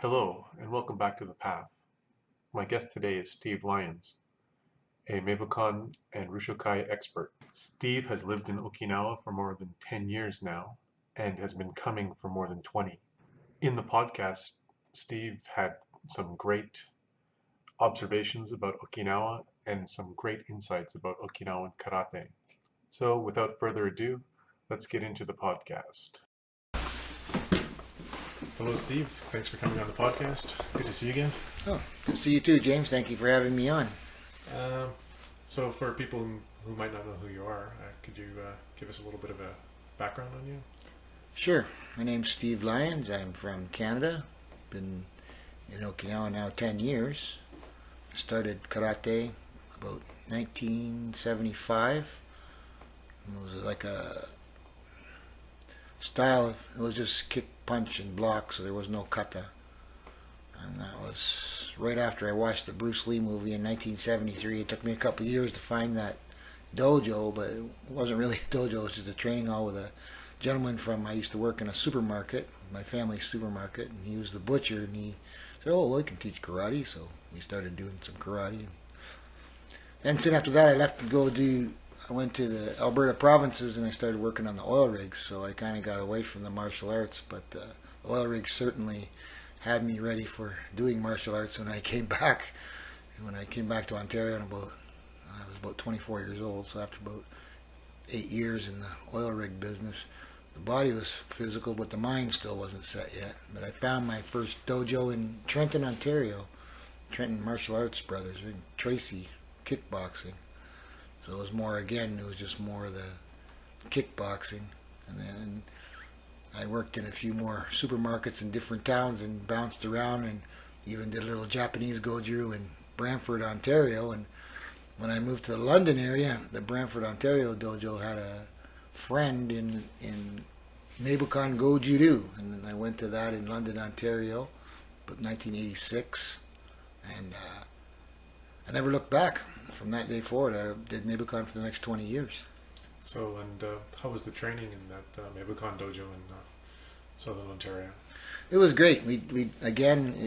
Hello, and welcome back to The Path. My guest today is Steve Lyons, a Meibukan and Ryusyokai expert. Steve has lived in Okinawa for more than 10 years now and has been coming for more than 20. In the podcast, Steve had some great observations about Okinawa and some great insights about Okinawan karate. So, without further ado, let's get into the podcast. Hello, Steve. Thanks for coming on the podcast. Good to see you again. Oh, good to see you too, James. Thank you for having me on. So, for people who might not know who you are, could you give us a little bit of a background on you? Sure. My name's Steve Lyons. I'm from Canada. Been in Okinawa now 10 years. I started karate about 1975. It was like a style of, it was just kick, punch, and block, so there was no kata. And that was right after I watched the Bruce Lee movie in 1973. It took me a couple of years to find that dojo, but it wasn't really a dojo. It was just a training hall with a gentleman from, I used to work in a supermarket, with my family's supermarket, and he was the butcher, and he said, oh, well, I can teach karate, so we started doing some karate. And soon after that, I went to the Alberta provinces, and I started working on the oil rigs, so I kind of got away from the martial arts, but the oil rigs certainly had me ready for doing martial arts when I came back. And when I came back to Ontario, I was about 24 years old, so after about 8 years in the oil rig business, the body was physical, but the mind still wasn't set yet. But I found my first dojo in Trenton, Ontario, Trenton Martial Arts Brothers, in Tracy kickboxing. So it was just more of the kickboxing. And then I worked in a few more supermarkets in different towns and bounced around and even did a little Japanese goju in Brantford, Ontario. And when I moved to the London area, the Brantford, Ontario dojo had a friend in Meibukan Goju-do. And then I went to that in London, Ontario, about 1986. And I never looked back. From that day forward, I did Meibukan for the next 20 years. So, and how was the training in that Meibukan dojo in Southern Ontario? It was great. It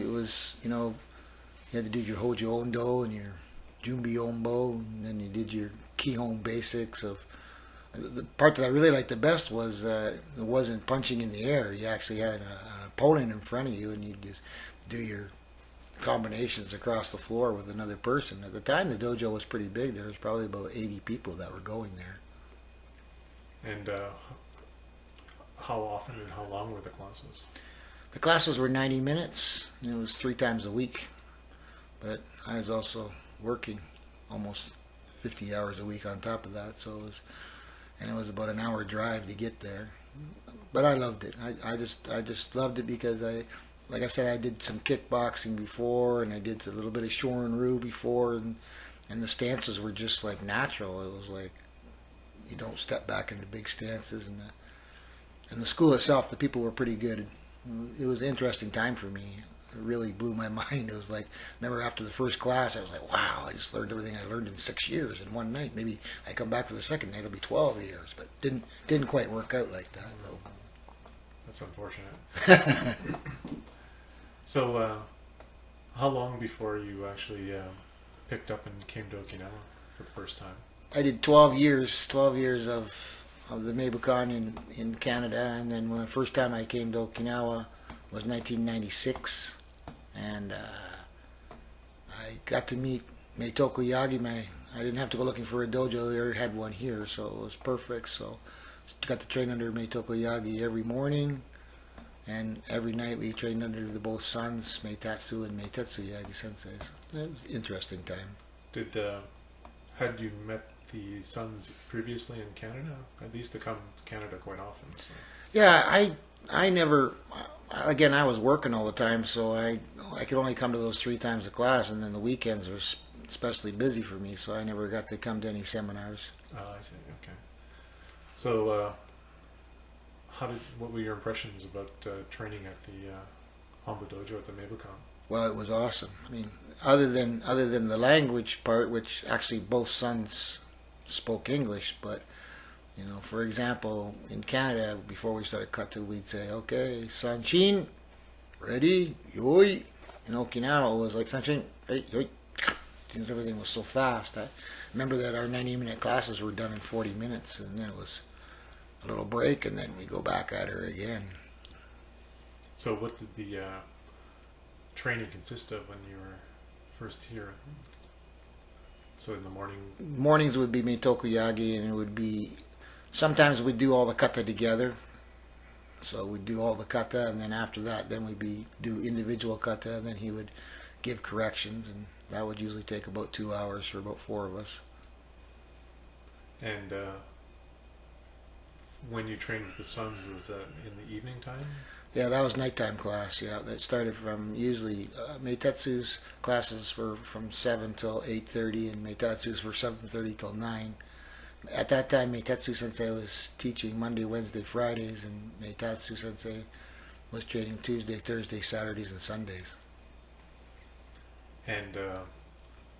was, you had to do your Hojo Ondo and your Jumbi Ombo, and then you did your Kihon basics of. The part that I really liked the best was it wasn't punching in the air. You actually had an opponent in front of you, and you just do your combinations across the floor with another person. At the time, the dojo was pretty big. There was probably about 80 people that were going there. And how often and how long were the classes? The classes were 90 minutes. It was 3 times a week. But I was also working almost 50 hours a week on top of that. And it was about an hour drive to get there. But I loved it. I just loved it because like I said, I did some kickboxing before, and I did a little bit of Shorin-ryu before, and the stances were just like natural. It was like you don't step back into big stances, and the school itself, the people were pretty good. It was an interesting time for me. It really blew my mind. It was like, remember after the first class, I was like, wow, I just learned everything I learned in 6 years in one night. Maybe I come back for the second night, it'll be 12 years, but didn't quite work out like that though. That's unfortunate. So, how long before you actually picked up and came to Okinawa for the first time? I did 12 years of the Meibukan in Canada, and then when the first time I came to Okinawa was 1996, and I got to meet Meitoku Yagi. I didn't have to go looking for a dojo; they already had one here, so it was perfect. So, got to train under Meitoku Yagi every morning. And every night we trained under the both sons, Meitatsu and Meitetsu Yagi senseis. It was an interesting time. Had you met the sons previously in Canada? I used to come to Canada quite often. So. Yeah, I never. Again, I was working all the time, so I could only come to those 3 times a class, and then the weekends were especially busy for me, so I never got to come to any seminars. Oh, I see. Okay. So. What were your impressions about training at the Hombu Dojo at the Meibukan? Well, it was awesome. I mean, other than the language part, which actually both sons spoke English, but for example, in Canada, before we started kata, we'd say, "Okay, son Shin, ready, yoi. In Okinawa, it was like something, hey, yoi. Because everything was so fast. I remember that our 90-minute classes were done in 40 minutes, and then it was a little break, and then we go back at her again. So what did the training consist of when you were first here? So in the morning? Mornings would be Meitoku Yagi, and it would be, sometimes we'd do all the kata together. So we'd do all the kata, and then after that, then we'd do individual kata, and then he would give corrections, and that would usually take about 2 hours for about 4 of us. And when you trained with the sons, was that in the evening time? Yeah, that was nighttime class. Yeah, that started from usually Meitetsu's classes were from 7 till 8:30, and Meitatsu's were 7:30 till 9. At that time, Meitetsu Sensei was teaching Monday, Wednesday, Fridays, and Meitatsu Sensei was training Tuesday, Thursday, Saturdays, and Sundays. And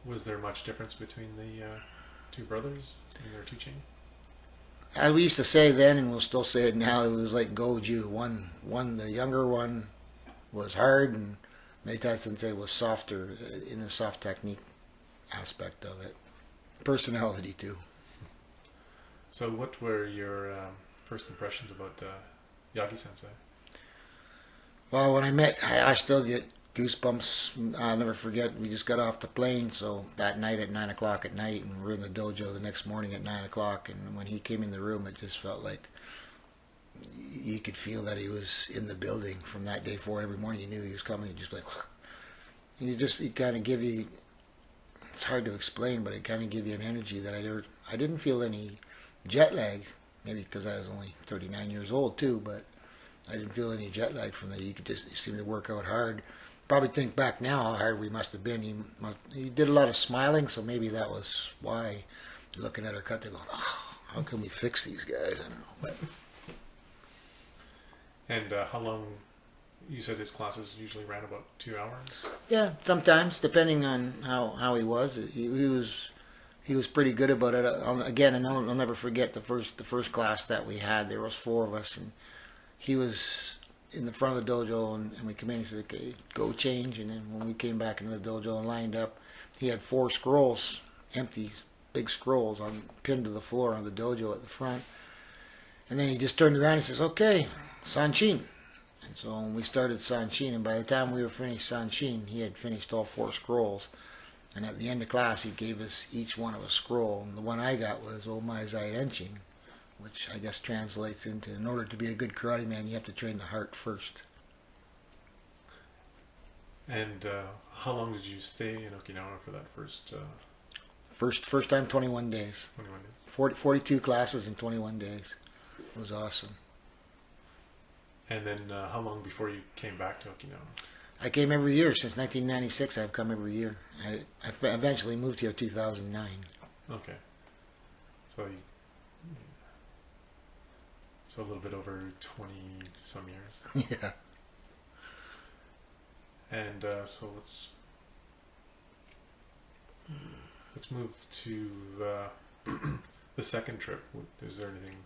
was there much difference between the two brothers in their teaching? We used to say then, and we'll still say it now, it was like Goju. The younger one was hard, and Meitatsu Sensei was softer in the soft technique aspect of it. Personality, too. So what were your first impressions about Yagi Sensei? Well, when I met, I still get goosebumps. I'll never forget, we just got off the plane, so that night at 9 o'clock at night, and we're in the dojo the next morning at 9 o'clock, and when he came in the room, it just felt like you could feel that he was in the building from that day forward. Every morning you knew he was coming, and just like, and he kind of give you, it's hard to explain, but it kind of give you an energy that I didn't feel any jet lag, maybe because I was only 39 years old too, but I didn't feel any jet lag from that. He seemed to work out hard. Probably think back now how hard we must have been. He did a lot of smiling, so maybe that was why. Looking at our cut, they're going, oh, how can we fix these guys? I don't know. But. And how long? You said his classes usually ran about 2 hours. Yeah, sometimes depending on how he was. He was pretty good about it. Again, and I'll never forget the first class that we had. There was 4 of us, and he was in the front of the dojo, and we came in and said, okay, go change. And then when we came back into the dojo and lined up, he had 4 scrolls, empty, big scrolls pinned to the floor on the dojo at the front. And then he just turned around and says, okay, Sanshin. And so when we started Sanshin, and by the time we were finished Sanshin, he had finished all 4 scrolls. And at the end of class, he gave us each one of a scroll. And the one I got was Omai Zairenchin, which I guess translates into, in order to be a good karate man, you have to train the heart first. And how long did you stay in Okinawa for that first? First time, 21 days. 21 days. 42 classes in 21 days. It was awesome. And then how long before you came back to Okinawa? I came every year. Since 1996, I've come every year. I eventually moved here in 2009. Okay. So a little bit over 20-some years. Yeah. And so let's move to the second trip. Is there anything?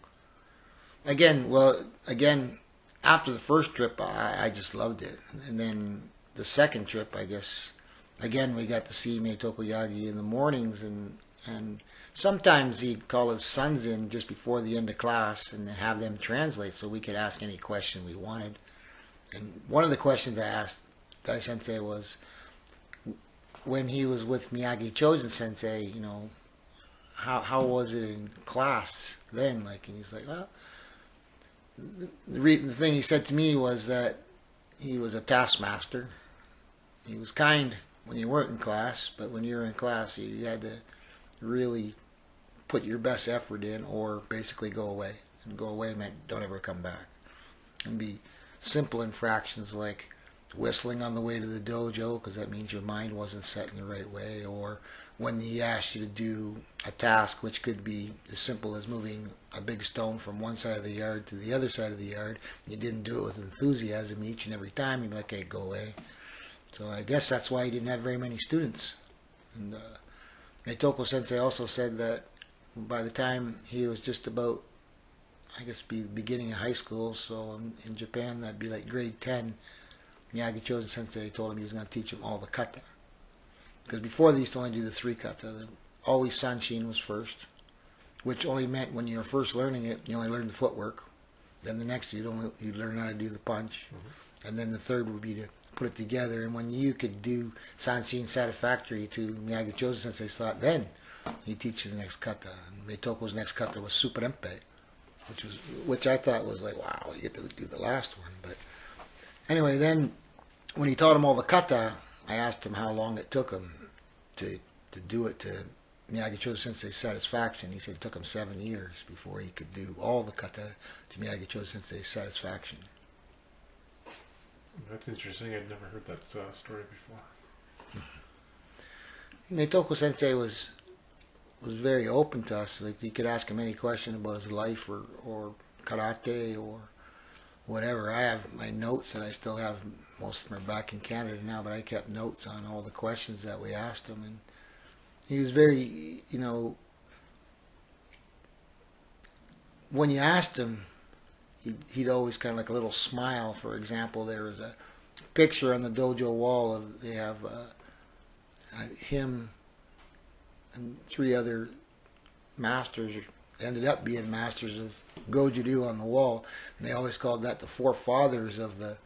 Again, after the first trip, I just loved it. And then the second trip, I guess, again, we got to see Meitoku Yagi in the mornings, and sometimes he'd call his sons in just before the end of class and have them translate so we could ask any question we wanted. And one of the questions I asked Dai Sensei was, when he was with Miyagi Chosen Sensei, you know, how was it in class then? Like, and he's like, well, the thing he said to me was that he was a taskmaster. He was kind when you weren't in class, but when you were in class, you had to really put your best effort in, or basically go away. And go away meant don't ever come back. And be simple infractions like whistling on the way to the dojo, because that means your mind wasn't set in the right way, or when he asked you to do a task, which could be as simple as moving a big stone from one side of the yard to the other side of the yard, you didn't do it with enthusiasm each and every time, you'd be like, hey, go away. So I guess that's why he didn't have very many students. And Meitoku Sensei also said that by the time he was just about, I guess, beginning of high school, so in Japan that'd be like grade 10, Miyagi Chosen Sensei told him he was going to teach him all the kata. Because before they used to only do the 3 kata. Always Sanshin was first, which only meant when you were first learning it, you only learned the footwork. Then the next you'd learn how to do the punch. And then the third would be to put it together. And when you could do Sanshin satisfactory to Miyagi Chosen Sensei's thought, then he teaches the next kata. And Meitoku's next kata was Superempe, which I thought was like, wow, you get to do the last one. But anyway, then when he taught him all the kata, I asked him how long it took him to do it to Miyagi Chosen Sensei's satisfaction. He said it took him 7 years before he could do all the kata to Miyagi Chosen Sensei's satisfaction. That's interesting. I'd never heard that story before. Meitoku Sensei was very open to us. Like, you could ask him any question about his life or karate or whatever. I have my notes that I still have. Most of them are back in Canada now, but I kept notes on all the questions that we asked him. And he was very, when you asked him, he'd always kind of like a little smile. For example, there was a picture on the dojo wall they have him and 3 other masters, ended up being masters of Goju-ryu on the wall, and they always called that the 4 fathers of the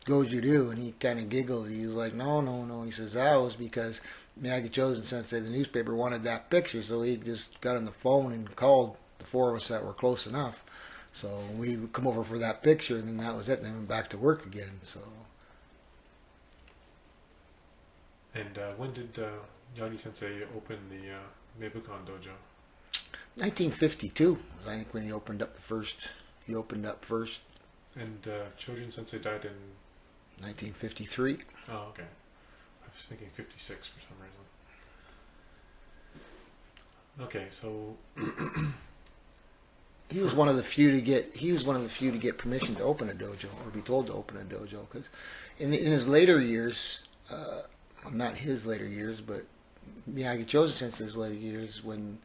Goju-ryu. And he kind of giggled. He was like, no. He says that was because Miyagi Chosen Sensei, the newspaper, wanted that picture, so he just got on the phone and called the 4 of us that were close enough. So we would come over for that picture, and then that was it. And then went back to work again. So. And when did Yagi Sensei open the Meibukan dojo? 1952, I think, when he opened up the first. He opened up first. And Chojin Sensei died in 1953. Oh, okay. I was thinking 56 for some reason. Okay, so he was one of the few to get permission to open a dojo, or be told to open a dojo. Because in his later years, not his later years, but Miyagi Chosen Sensei's later years, when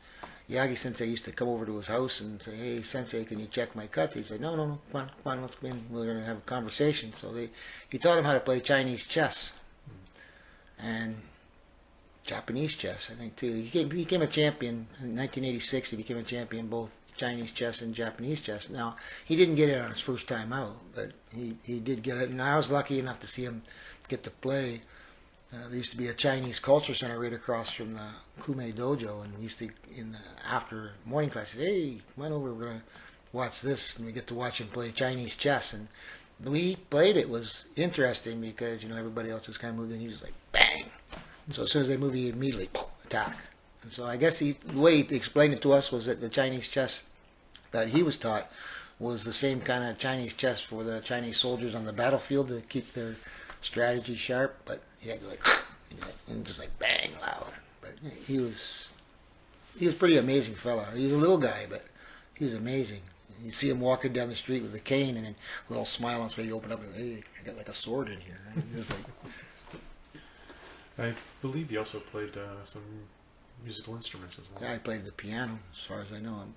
Yagi Sensei used to come over to his house and say, "Hey, Sensei, can you check my kata?" He said, "No, come on, let's come in. We're going to have a conversation." So he taught him how to play Chinese chess and Japanese chess, I think, too. He became a champion in 1986. He became a champion both Chinese chess and Japanese chess. Now, he didn't get it on his first time out, but he did get it. And I was lucky enough to see him get to play. There used to be a Chinese culture center right across from the Kume dojo, and we used to, in the after morning classes, "Hey, come on over, we're going to watch this," and we get to watch him play Chinese chess. And the way he played it was interesting because, everybody else was kind of moving, and he was like, bang! And so as soon as they move, he immediately attack. And so I guess the way he explained it to us was that the Chinese chess that he was taught was the same kind of Chinese chess for the Chinese soldiers on the battlefield to keep their strategy sharp, but he had to and just like bang loud. But he was a pretty amazing fella. He was a little guy, but he was amazing. You see him walking down the street with a cane, and then a little smile on his face. He opened up and, "Hey, I got like a sword in here." Just like, I believe he also played some musical instruments as well. yeah, I played the piano, as far as I know.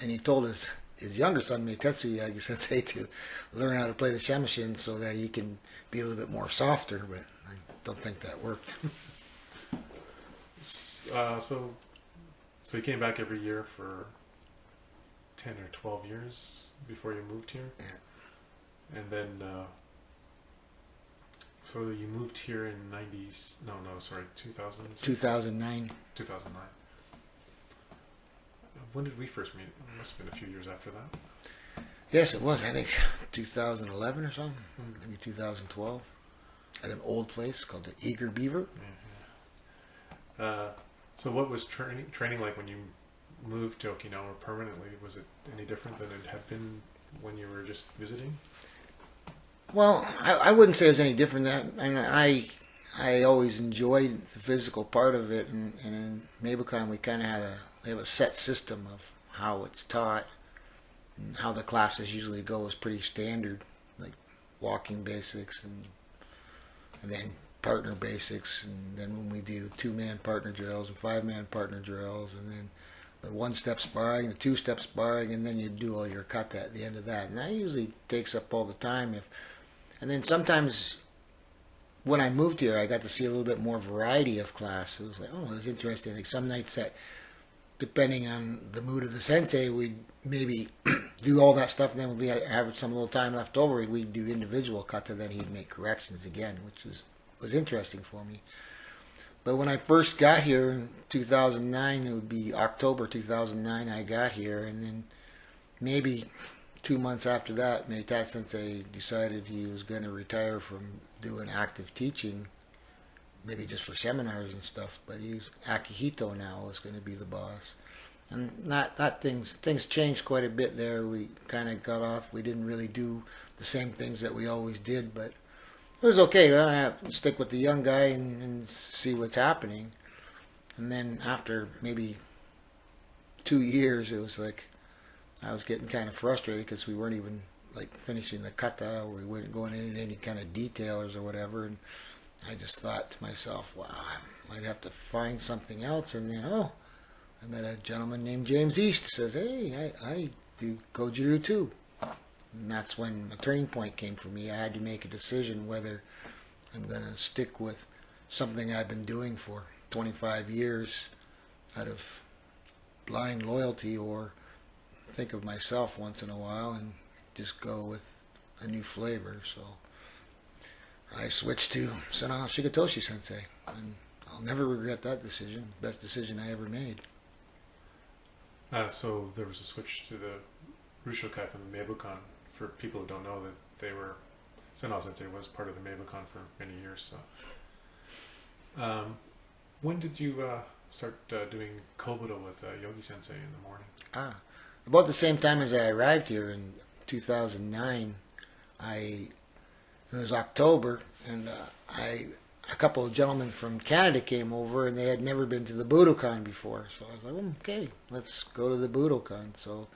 And he told his younger son, Meitetsu Yagi Sensei, to learn how to play the shamisen so that he can be a little bit more softer, but I don't think that worked. So he came back every year for 10 or 12 years before you moved here? Yeah. And then, so you moved here in 2000? 2009. 2009. When did we first meet? It must have been a few years after that. Yes, it was. I think 2011 or something. Maybe 2012. At an old place called the Eager Beaver. Mm-hmm. So what was training like when you moved to Okinawa permanently? Was it any different than it had been when you were just visiting? Well, I wouldn't say it was any different. I always enjoyed the physical part of it, and in Meibukan we kind of have a set system of how it's taught, and how the classes usually go is pretty standard, like walking basics and then partner basics, and then when we do 2-man partner drills and 5-man partner drills, and then the 1-step sparring, the 2-step sparring, and then you do all your kata at the end of that. And that usually takes up all the time. And then sometimes when I moved here, I got to see a little bit more variety of class. It was like, oh, it was interesting. Like some nights that, depending on the mood of the sensei, we'd maybe do all that stuff, and then we'd have some little time left over. We'd do individual kata, then he'd make corrections again, which was interesting for me. But when I first got here in 2009, it would be October 2009 I got here, and then maybe 2 months after that, Meitaku Sensei decided he was going to retire from doing active teaching, maybe just for seminars and stuff, but Akihito now was going to be the boss. And things changed quite a bit there. We kind of got off. We didn't really do the same things that we always did, but it was okay. Well, I have to stick with the young guy and see what's happening. And then after maybe 2 years, it was like I was getting kind of frustrated because we weren't even like finishing the kata, or we weren't going into any kind of detailers or whatever. And I just thought to myself, wow, I might have to find something else. And then, I met a gentleman named James East. Says, hey, I do Goju-ryu too. And that's when a turning point came for me. I had to make a decision whether I'm going to stick with something I've been doing for 25 years out of blind loyalty, or think of myself once in a while and just go with a new flavor. So I switched to Sana Shigetoshi Sensei, and I'll never regret that decision. Best decision I ever made. So there was a switch to the Ryusyokai from the Meibukan. For people who don't know, that Senao Sensei was part of the Meibukan for many years. So, when did you start doing Kobudo with Yogi Sensei in the morning? About the same time as I arrived here in 2009. It was October, and a couple of gentlemen from Canada came over, and they had never been to the Budokan before. So I was like, well, okay, let's go to the Budokan. So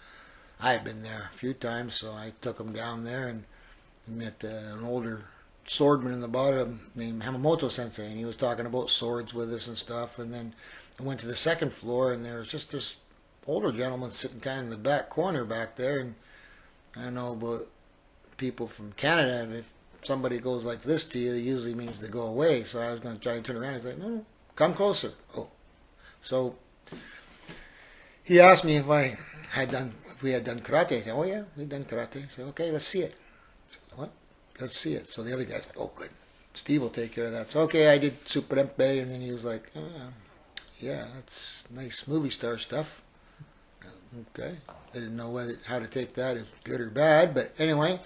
I had been there a few times, so I took them down there and met an older swordman in the bottom named Hamamoto Sensei, and he was talking about swords with us and stuff. And then I went to the second floor, and there was just this older gentleman sitting kind of in the back corner back there. And I don't know about people from Canada, and if somebody goes like this to you, it usually means to go away. So I was going to try and turn around. He's like, no, come closer. Oh, so he asked me if we had done karate. I said, oh yeah, we've done karate. I said, okay, let's see it. I said, what? Let's see it. So the other guy's like, oh good, Steve will take care of that. So okay, I did Superempe, and then he was like, yeah, that's nice movie star stuff. Okay, I didn't know how to take that as good or bad, but anyway.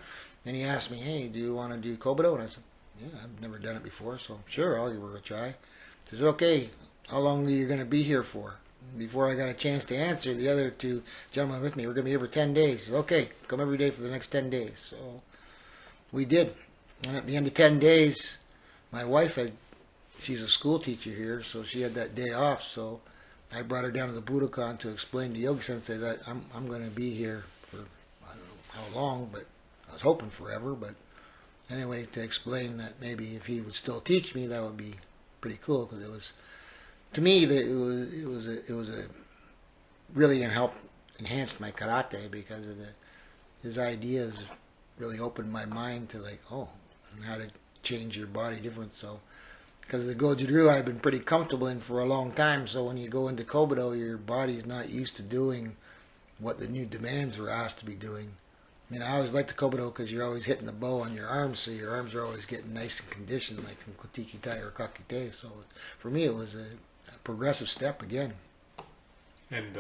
Then he asked me, hey, do you want to do Kobudo? And I said, yeah, I've never done it before, so sure, I'll give it a try. He says, okay, how long are you going to be here for? Before I got a chance to answer, the other two gentlemen with me were going to be here for 10 days. He says, okay, come every day for the next 10 days. So we did. And at the end of 10 days, my wife she's a school teacher here, so she had that day off. So I brought her down to the Budokan to explain to Yogi Sensei that I'm going to be here for, I don't know how long, but I was hoping forever. But anyway, to explain that maybe if he would still teach me, that would be pretty cool, because it was, to me, it was a really enhanced my karate, because of his ideas really opened my mind to like, and how to change your body different. So because the Goju-ryu I've been pretty comfortable in for a long time, so when you go into Kobudo, your body's not used to doing what the new demands were asked to be doing. I mean, I always liked the Kobudo because you're always hitting the bow on your arms, so your arms are always getting nice and conditioned, like from Kotiki Tai or Kakite. So for me, it was a progressive step again. And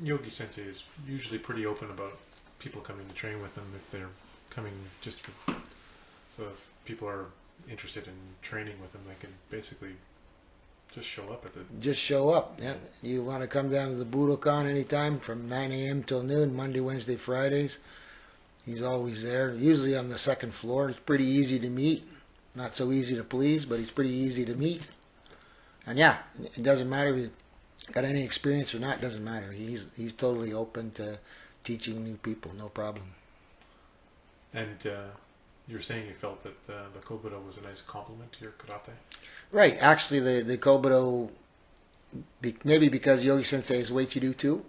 Yogi Sensei is usually pretty open about people coming to train with him if they're coming just for... So if people are interested in training with him, they can basically just show up at the... Just show up. Yeah. You want to come down to the Budokan anytime from 9 a.m. till noon, Monday, Wednesday, Fridays. He's always there, usually on the second floor. He's pretty easy to meet. Not so easy to please, but he's pretty easy to meet. And yeah, it doesn't matter if he's got any experience or not, it doesn't matter. He's totally open to teaching new people, no problem. And you were saying you felt that the Kobudo was a nice complement to your karate? Right. Actually, the Kobudo, maybe because Yogi Sensei is Weichido too.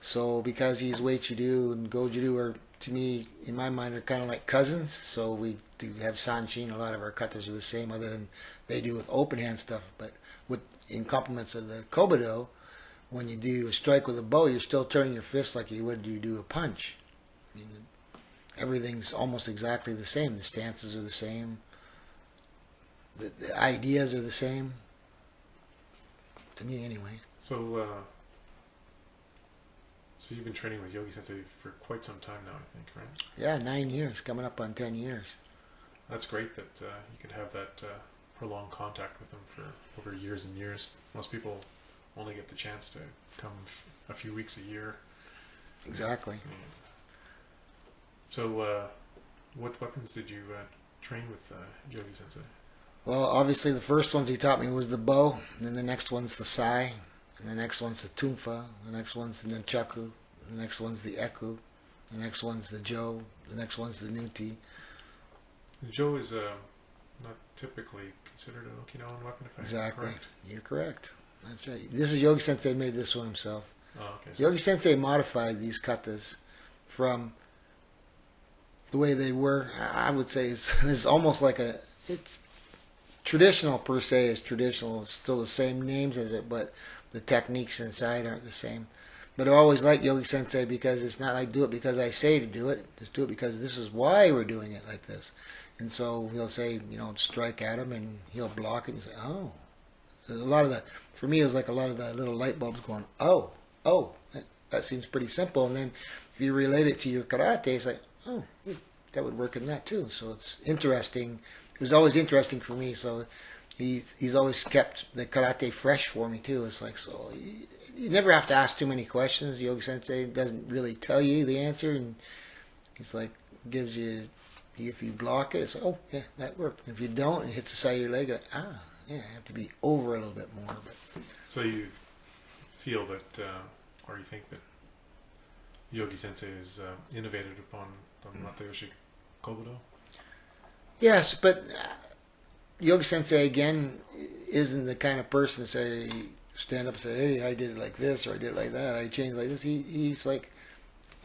So because he's Weichido and Goju-ryu are to me, in my mind, are kind of like cousins. So we do have sanshin. A lot of our katas are the same, other than they do with open hand stuff. But in complements of the Kobudo, when you do a strike with a bow, you're still turning your fist like you would you do a punch. I mean, everything's almost exactly the same. The stances are the same. The ideas are the same. To me, anyway. So, so you've been training with Yogi Sensei for quite some time now, I think, right? Yeah, 9 years, coming up on 10 years. That's great that you could have that prolonged contact with him for over years and years. Most people only get the chance to come a few weeks a year. Exactly. Yeah. So, what weapons did you train with Yogi Sensei? Well, obviously the first ones he taught me was the bow, and then the next one's the sai, and the next one's the tunfa, the next one's the nunchaku, the next one's the eku, the next one's the jo, the next one's the nuti. The jo is not typically considered an Okinawan weapon, if I'm correct. You're correct. That's right. This is Yogi Sensei made this one himself. Oh, okay. So Yogi Sensei modified these katas from the way they were. I would say it's almost like it's traditional per se is traditional. It's still the same names as it, but the techniques inside aren't the same. But I always like Yogi Sensei because it's not like do it because I say to do it. Just do it because this is why we're doing it like this. And so he'll say, strike at him, and he'll block it. And you say, oh. There's a lot of for me, it was like a lot of the little light bulbs going, oh, that seems pretty simple. And then if you relate it to your karate, it's like, oh, that would work in that too. So it's interesting. It was always interesting for me. So he's always kept the karate fresh for me too. It's like, so you never have to ask too many questions. Yogi Sensei doesn't really tell you the answer, and he's like, gives you, if you block it, it's like, oh yeah, that worked. If you don't, it hits the side of your leg, like, yeah, I have to be over a little bit more. But so you feel that, or you think that Yogi Sensei is innovated upon the Matayoshi Kobudo? Yes, but Yogi Sensei again isn't the kind of person to say, stand up and say, hey, I did it like this, or I did it like that, I changed like this. He's like,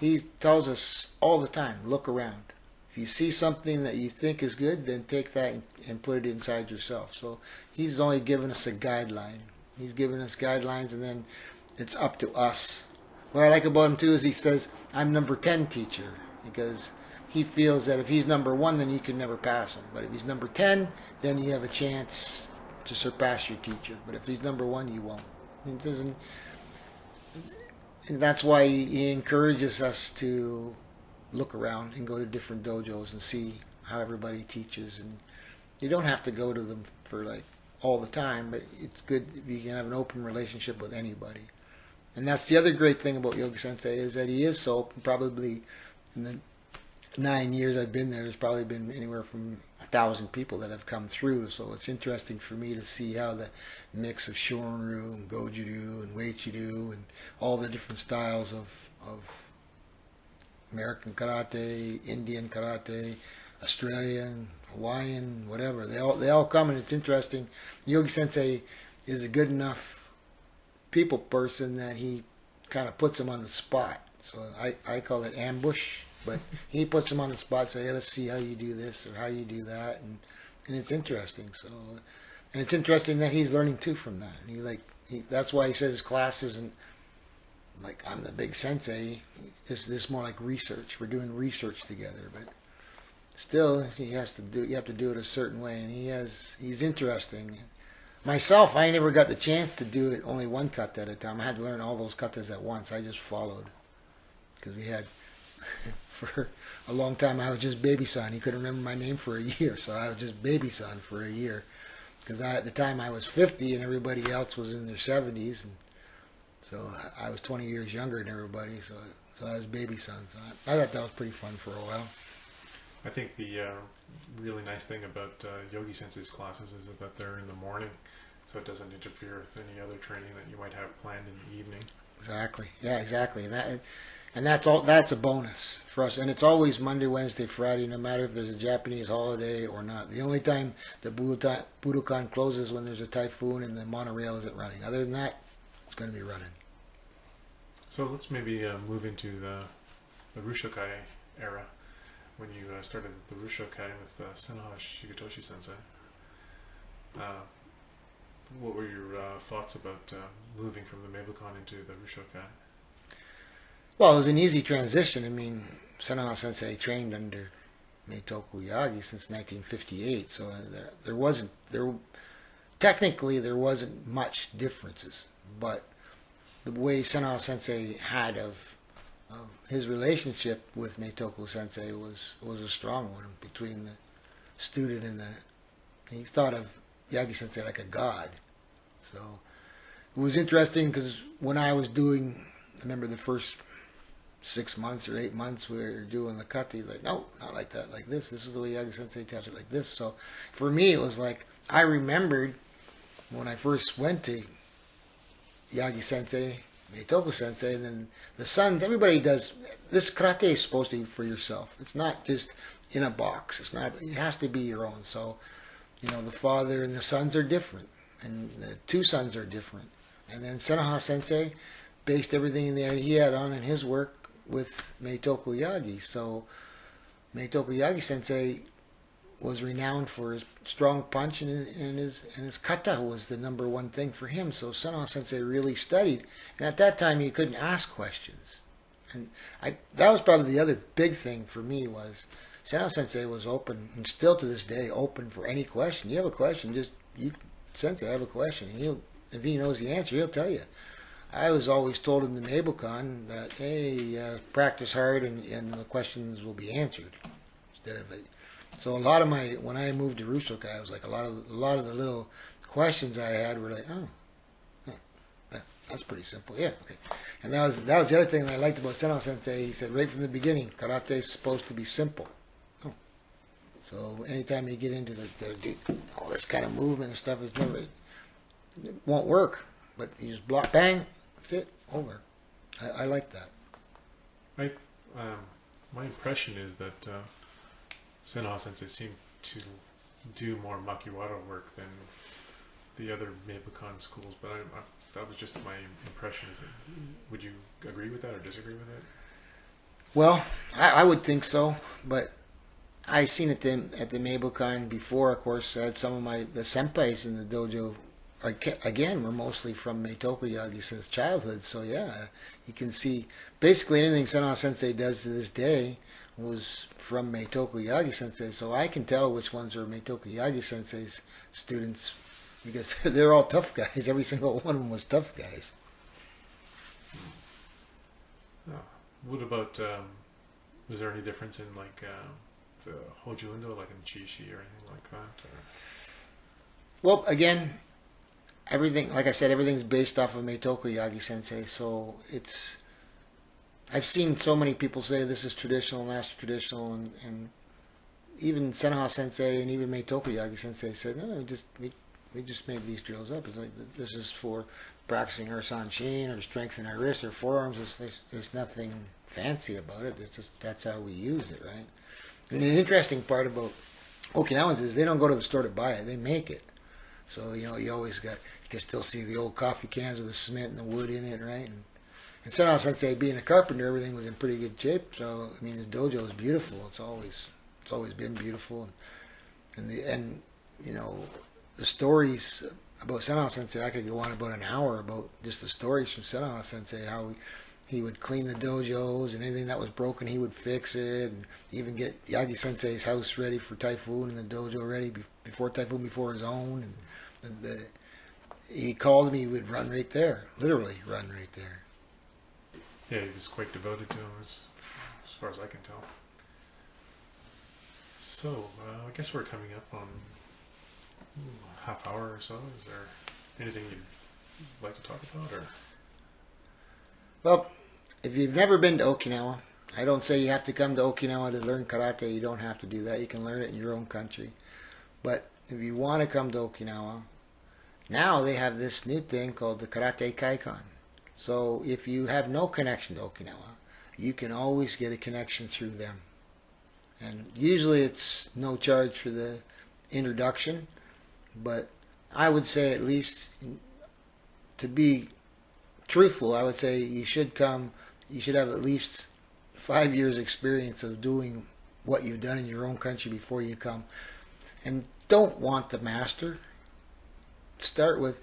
he tells us all the time, look around. If you see something that you think is good, then take that and put it inside yourself. So he's only given us a guideline. He's given us guidelines, and then it's up to us. What I like about him too is he says, I'm number 10 teacher, because he feels that if he's number 1, then you can never pass him. But if he's number 10, then you have a chance to surpass your teacher. But if he's number 1, you won't. It doesn't, and that's why he encourages us to look around and go to different dojos and see how everybody teaches. And you don't have to go to them for like all the time, but it's good if you can have an open relationship with anybody. And that's the other great thing about Yogi Sensei, is that he is so open. Probably in the 9 years I've been there, there's probably been anywhere from 1,000 people that have come through. So it's interesting for me to see how the mix of Shorin-ryu and Goju-ryu and Uechi-ryu and all the different styles of American karate, Indian karate, Australian, Hawaiian, whatever. They all come, and it's interesting. Yogi Sensei is a good enough people person that he kind of puts them on the spot. So I call it ambush, but he puts them on the spot. Say, hey, let's see how you do this or how you do that, and it's interesting. So, and it's interesting that he's learning too from that. And that's why he says his class isn't like I'm the big sensei. This is more like research. We're doing research together, but still, you have to do it a certain way, and he's interesting. Myself, I never got the chance to do it only one kata at a time. I had to learn all those katas at once. I just followed, because we had for a long time I was just baby-san. He couldn't remember my name for a year, so I was just baby-san for a year, because at the time I was 50 and everybody else was in their 70s, and so I was 20 years younger than everybody, so I was baby-san. So I thought that was pretty fun for a while. I think the really nice thing about Yogi Sensei's classes is that they're in the morning, so it doesn't interfere with any other training that you might have planned in the evening. Exactly. Yeah, exactly. And that's all. That's a bonus for us. And it's always Monday, Wednesday, Friday, no matter if there's a Japanese holiday or not. The only time the Budokan closes when there's a typhoon and the monorail isn't running. Other than that, it's going to be running. So let's maybe move into the Ryusyokai era when you started the Ryusyokai with Senha Shigetoshi Sensei. Uh, what were your thoughts about moving from the Meibukan into the Ryusyokai? Well, it was an easy transition. I mean, Senha Sensei trained under Meitoku Yagi since 1958, so technically there wasn't much differences, but the way Senha Sensei had of his relationship with Meitoku Sensei was a strong one between the student and he thought of Yagi Sensei like a god. So it was interesting because when I remember the first 6 months or 8 months we were doing the kata, he's like, no, not like that, like this. This is the way Yagi Sensei taught it, like this. So for me it was like, I remembered when I first went to Yagi Sensei, Meitoku Sensei, and then the sons, everybody does, this karate is supposed to be for yourself. It's not just in a box. It has to be your own. So, the father and the sons are different, and the two sons are different. And then Senha Sensei based everything that he had on in his work with Meitoku Yagi. So Meitoku Yagi Sensei was renowned for his strong punch, and his kata was the number one thing for him. So Senha Sensei really studied, and at that time you couldn't ask questions. And that was probably the other big thing for me was Senha Sensei was open, and still to this day open for any question. You have a question, Sensei, I have a question, and if he knows the answer, he'll tell you. I was always told in the Meibukan that, hey, practice hard and the questions will be answered instead of it. So a lot of when I moved to Ryusyokai, I was like, a lot of the little questions I had were like, that's pretty simple. Yeah, okay. And that was the other thing that I liked about Senha Sensei. He said right from the beginning, karate is supposed to be simple. Oh. So anytime you get into all this kind of movement and stuff, it won't work. But you just block, bang, that's it, over. I like that. My impression is that Senha Sensei seemed to do more makiwara work than the other Meibukan schools, but that was just my impression. Would you agree with that or disagree with it? Well, I would think so, but I seen it at the Meibukan before. Of course, I had some of the senpais in the dojo. Again, we're mostly from Meitoku Yagi since childhood, so yeah, you can see basically anything Senha Sensei does to this day was from Meitoku Yagi Sensei, so I can tell which ones are Meitoku Yagi Sensei's students because they're all tough guys. Every single one of them was tough guys. Oh. What about, was there any difference in the Hoju Undo, like in Chishi or anything like that? Or? Well, again, everything, like I said, everything's based off of Meitoku Yagi Sensei, so I've seen so many people say this is traditional and that's traditional, and even Senha Sensei and even Meitoku Yagi Sensei said, no, we just made these drills up. It's like, this is for practicing our sanshin or strengthening our wrists or forearms. There's nothing fancy about it. That's how we use it, right? And the interesting part about Okinawans is they don't go to the store to buy it. They make it. So, you can still see the old coffee cans with the cement and the wood in it, right? And Senha Sensei, being a carpenter, everything was in pretty good shape. So, I mean, his dojo is beautiful. It's always been beautiful. And the stories about Senha Sensei, I could go on about an hour about just the stories from Senha Sensei, how he would clean the dojos and anything that was broken, he would fix it, and even get Yagi Sensei's house ready for Typhoon and the dojo ready before Typhoon, before his own. And he called him, he would run right there, literally run right there. Yeah, he was quite devoted to him, as far as I can tell. So, I guess we're coming up on half hour or so. Is there anything you'd like to talk about? Or? Well, if you've never been to Okinawa, I don't say you have to come to Okinawa to learn karate. You don't have to do that. You can learn it in your own country. But if you want to come to Okinawa, now they have this new thing called the Karate Kaikan. So if you have no connection to Okinawa, you can always get a connection through them. And usually it's no charge for the introduction, but I would say, at least to be truthful, I would say you should come, you should have at least 5 years experience of doing what you've done in your own country before you come. And don't want the master. Start with,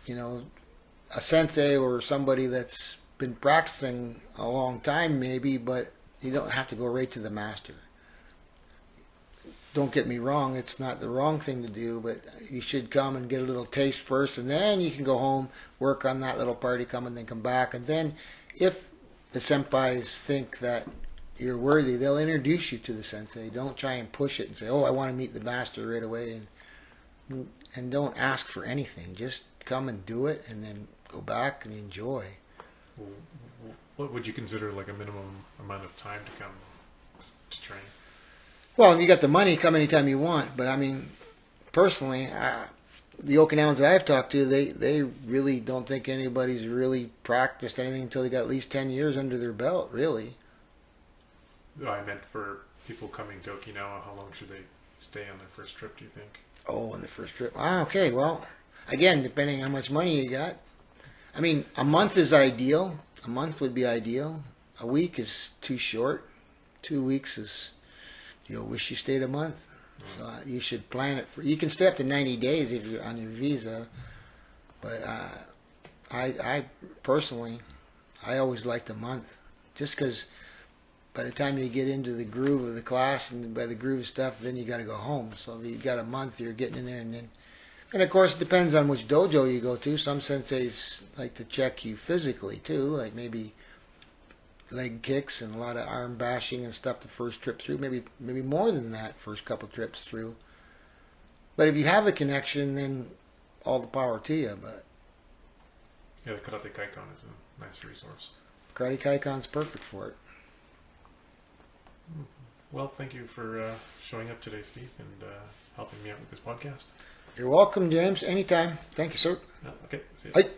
a sensei or somebody that's been practicing a long time maybe, but you don't have to go right to the master. Don't get me wrong, it's not the wrong thing to do, but you should come and get a little taste first, and then you can go home, work on that little party, come and then come back. And then if the senpais think that you're worthy, they'll introduce you to the sensei. Don't try and push it and say, oh, I want to meet the master right away. And don't ask for anything. Just come and do it, and then go back and enjoy. What would you consider like a minimum amount of time to come to train? Well, if you got the money, come anytime you want. But I mean, personally, the Okinawans that I've talked to, they really don't think anybody's really practiced anything until they got at least 10 years under their belt, really. I meant for people coming to Okinawa, how long should they stay on their first trip, do you think? Oh, on the first trip. Okay, well, again, depending on how much money you got. I mean, a month is ideal. A month would be ideal. A week is too short. 2 weeks is, you'll wish you stayed a month. So you should plan it for. You can stay up to 90 days if you're on your visa. But I personally, I always liked a month, just because by the time you get into the groove of the class and by the groove of stuff, then you got to go home. So if you got a month, you're getting in there, and of course it depends on which dojo you go to. Some senseis like to check you physically too, like maybe leg kicks and a lot of arm bashing and stuff the first trip through. Maybe more than that first couple trips through. But if you have a connection, then all the power to you. But yeah, the Karate Kaikon is a nice resource. Karate Kaikon's perfect for it. Well, thank you for showing up today, Steve, and helping me out with this podcast. You're welcome, James. Anytime. Thank you, sir. Yeah, okay. See you. Bye.